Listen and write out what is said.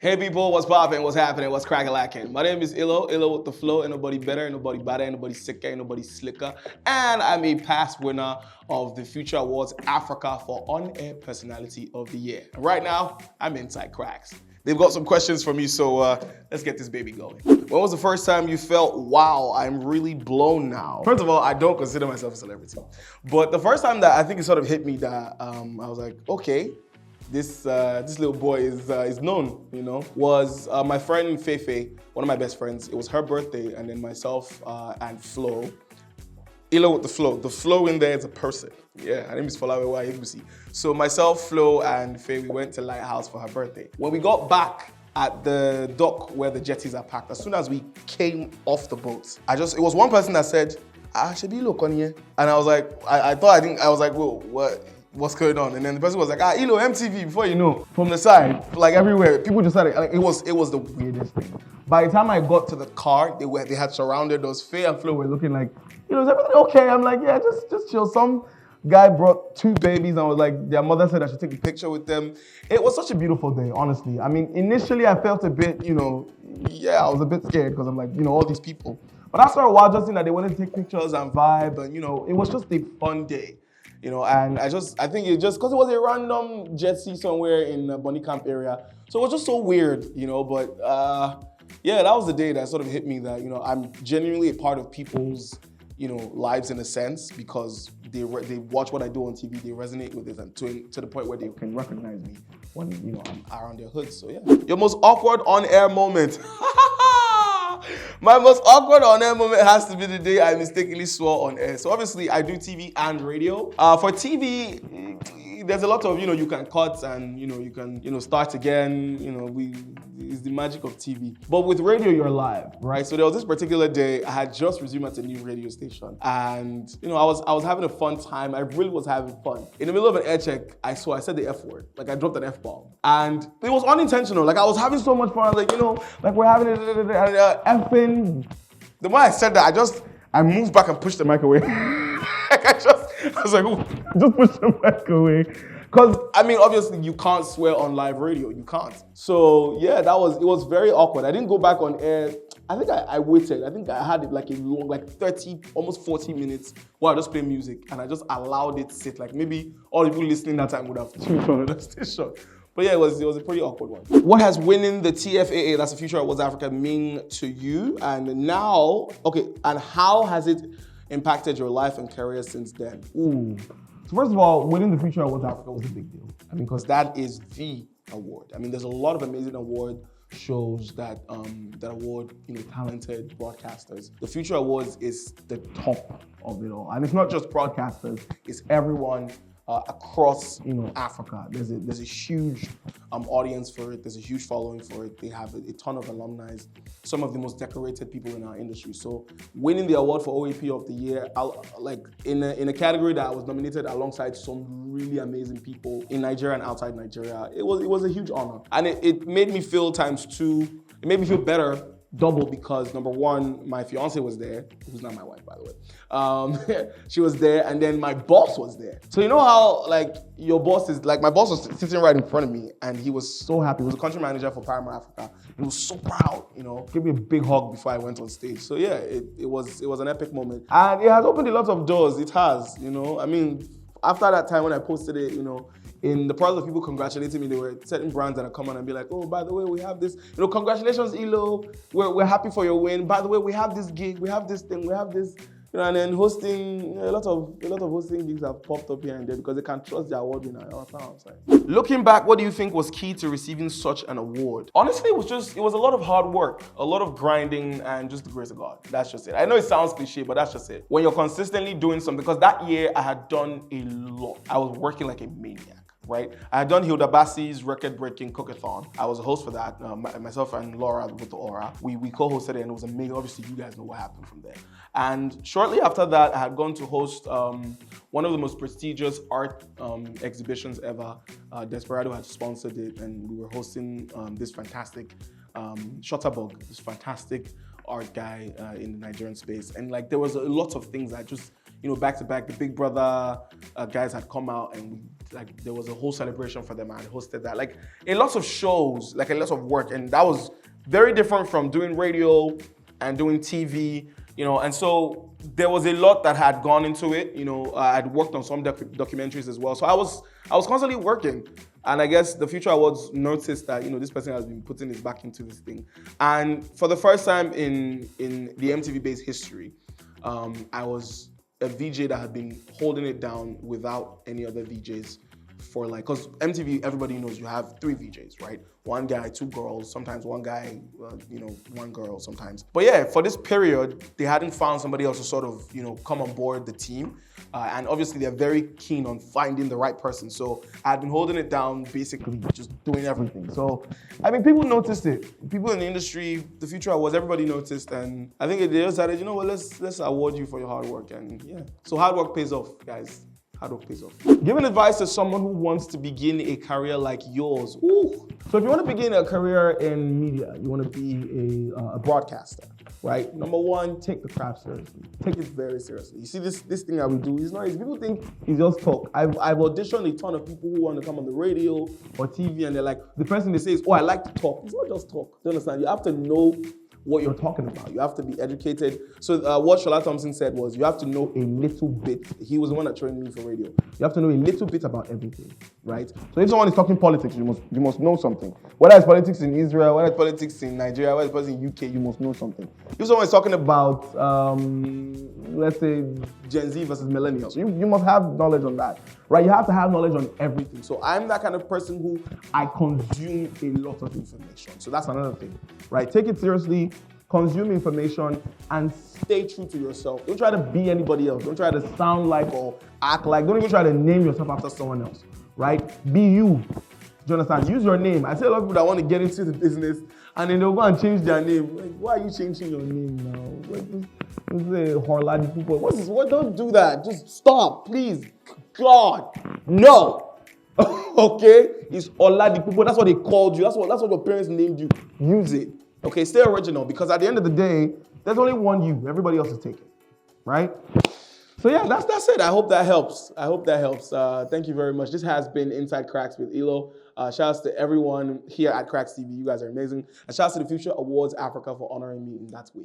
Hey people, what's poppin', what's happening, what's crackalackin'? My name is ILO with the flow, ain't nobody better, ain't nobody badder, ain't nobody sicker, ain't nobody slicker. And I'm a past winner of the Future Awards Africa for On-Air Personality of the Year. And right now, I'm inside Krakstv. They've got some questions for me, so let's get this baby going. When was the first time you felt, wow, I'm really blown now? First of all, I don't consider myself a celebrity. But the first time that I think it sort of hit me that I was like, okay, this little boy is known, you know, was my friend Fefe, one of my best friends. It was her birthday, and then myself and Flo. ILO with the flow. The flow in there is a person. Yeah, her name is Folawewa Egusi. So myself, Flo, and Faye, we went to Lighthouse for her birthday. When we got back at the dock where the jetties are packed, as soon as we came off the boat, it was one person that said, should be look on here. And I was like, I was like, whoa, what's going on? And then the person was like, ILO, MTV, before you know, from the side, like everywhere, people just started, like, it was the weirdest thing. By the time I got to the car, they had surrounded us. Faye and Flo were looking like, is everything okay? I'm like, yeah, just chill. Some guy brought 2 babies and was like, their mother said I should take a picture with them. It was such a beautiful day, honestly. I mean, initially I felt a bit, I was a bit scared because I'm like, all these people. But after a while, just seeing that they wanted to take pictures and vibe, and it was just a fun day. And I think it just, because it was a random jet ski somewhere in the Bunny Camp area. So it was just so weird, but yeah, that was the day that sort of hit me that, I'm genuinely a part of people's, lives in a sense, because they watch what I do on TV, they resonate with it, and to the point where they can recognize me when, I'm around their hood, so yeah. Your most awkward on-air moment. My most awkward on-air moment has to be the day I mistakenly swore on air. So obviously I do TV and radio. For TV, there's a lot of, you can cut and, you can, start again. It's the magic of TV. But with radio, you're live, right? So there was this particular day, I had just resumed at a new radio station. And, I was having a fun time. I really was having fun. In the middle of an air check, I said the F word. Like I dropped an F-bomb. And it was unintentional. Like I was having so mumuch fun. I was like, like we're having effing. The more I said that, I moved back and pushed the mic away. I was like, ooh, just push the mic away. Because, obviously you can't swear on live radio, you can't. So yeah, it was very awkward. I didn't go back on air. I think I waited. I think I had it like a long, like 30, almost 40 minutes while I just played music, and I just allowed it to sit. Like maybe all the people listening that time would have tuned on the station. But yeah, it was a pretty awkward one. What has winning the TFAA, that's the Future Awards Africa, mean to you? And now, and how has it impacted your life and career since then? Ooh. So first of all, winning the Future Awards Africa was a big deal. Because that is the award. There's a lot of amazing award shows that award, talented broadcasters. The Future Awards is the top of it all. And it's not just broadcasters, it's everyone across Africa. There's a huge audience for it. There's a huge following for it. They have a ton of alumni, some of the most decorated people in our industry. So winning the award for OAP of the year, in a category that I was nominated alongside some really amazing people in Nigeria and outside Nigeria, it was a huge honor. And it made me feel ×2. It made me feel better double, because number one, my fiance was there, who's not my wife, by the way. She was there, and then my boss was there. So you know how your boss is, my boss was sitting right in front of me, and he was so happy. He was a country manager for Paramount Africa. He was so proud, Gave me a big hug before I went on stage. So yeah, it was an epic moment. And it has opened a lot of doors, it has, After that time when I posted it, in the process of people congratulating me, there were certain brands that have come on and be like, oh, by the way, we have this, congratulations, ILO, we're happy for your win. By the way, we have this gig, we have this thing, we have this, and then hosting, a lot of hosting gigs have popped up here and there because they can trust their award winner. Looking back, what do you think was key to receiving such an award? Honestly, it was a lot of hard work, a lot of grinding, and just the grace of God. That's just it. I know it sounds cliche, but that's just it. When you're consistently doing something, because that year I had done a lot. I was working like a maniac. Right? I had done Hilda Bassi's record-breaking cookathon. I was a host for that. Myself and Laura with the Aura. We co-hosted it, and it was amazing. Obviously, you guys know what happened from there. And shortly after that, I had gone to host one of the most prestigious art exhibitions ever. Desperado had sponsored it, and we were hosting this fantastic Shutterbug, this fantastic art guy in the Nigerian space. And there was a lot of things that just, back to back, the Big Brother guys had come out, and we like there was a whole celebration for them. I hosted that. Like a lot of shows, like a lot of work, and that was very different from doing radio and doing TV, you know. And so there was a lot that had gone into it, you know. I'd worked on some documentaries as well, so I was constantly working. And I guess the Future Awards noticed that, you know, this person has been putting his back into this thing. And for the first time in the MTV-based history, I was a VJ that had been holding it down without any other VJs for like, because MTV, everybody knows you have 3 VJs, right? 1 guy, 2 girls, sometimes 1 guy, you know, 1 girl sometimes. But yeah, for this period, they hadn't found somebody else to sort of, you know, come on board the team. And obviously they're very keen on finding the right person. So I'd been holding it down, basically just doing everything. So, I mean, people noticed it. People in the industry, the Future Awards, everybody noticed. And I think they decided, you know what, let's award you for your hard work. And yeah, so hard work pays off, guys. Hard work pays off. Giving advice to someone who wants to begin a career like yours. Ooh. So if you want to begin a career in media, you want to be a broadcaster, right? Number 1, take the craft seriously. Take it very seriously. You see this thing that we do is not easy. People think it's just talk. I've auditioned a ton of people who want to come on the radio or TV, and they're like, the first thing they say is, oh, I like to talk. It's not just talk. Do you understand? You have to know what you're talking about. You have to be educated. So what Shola Thompson said was, you have to know a little bit. He was the one that trained me for radio. You have to know a little bit about everything, right? So if someone is talking politics, you must know something. Whether it's politics in Israel, whether it's politics in Nigeria, whether it's politics in UK, you must know something. If someone is talking about, let's say, Gen Z versus millennials, you must have knowledge on that, right? You have to have knowledge on everything. So I'm that kind of person who I consume a lot of information. So that's another thing, right? Take it seriously. Consume information and stay true to yourself. Don't try to be anybody else. Don't try to sound like or act like. Don't even try to name yourself after someone else, right? Be you. Do you understand? Use your name. I see a lot of people that want to get into the business and then they'll go and change their name. Like, why are you changing your name now? This is a Horladi people. What's this? What? Don't do that. Just stop, please. God, no. Okay? It's Oladi people. That's what they called you. That's what your parents named you. Use it. Okay, stay original, because at the end of the day, there's only one you. Everybody else is taken, right? So yeah, that's it. I hope that helps. Thank you very much. This has been Inside Krakstv with ILO. Shout outs to everyone here at Krakstv. You guys are amazing. And shout outs to the Future Awards Africa for honoring me in that way.